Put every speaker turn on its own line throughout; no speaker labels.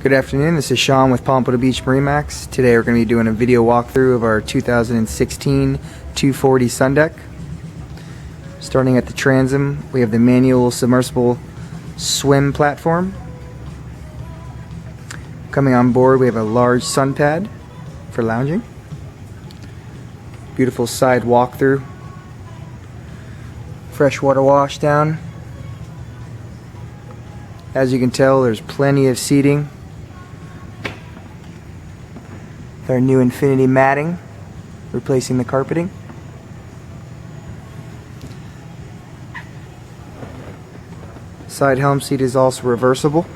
Good afternoon, this is Sean with Pompano Beach MarineMax. Today we're going to be doing a video walkthrough of our 2016 240 Sundeck. Starting at the transom, we have the manual submersible swim platform. Coming on board, we have a large sun pad for lounging. Beautiful side walkthrough. Freshwater wash down. As you can tell, there's plenty of seating. Our new infinity matting, replacing the carpeting. Side helm seat is also reversible.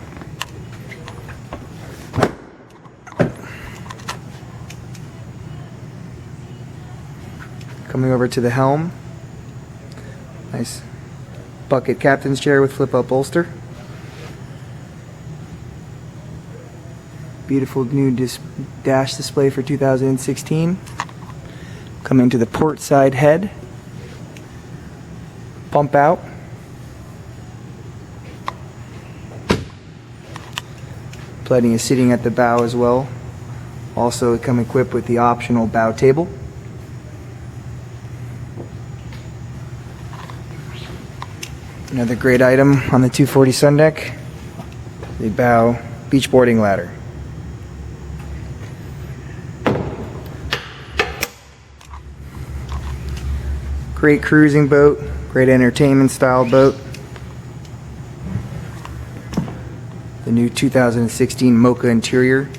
Coming over to the helm, nice bucket captain's chair with flip-up bolster. Beautiful new dash display for 2016. Coming to the port side head. Pump out. Plenty of seating at the bow as well. Also come equipped with the optional bow table. Another great item on the 240 Sundeck, the bow beachboarding ladder. Great cruising boat, great entertainment style boat. The new 2016 Mocha interior,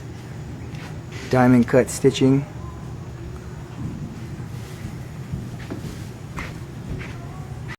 diamond cut stitching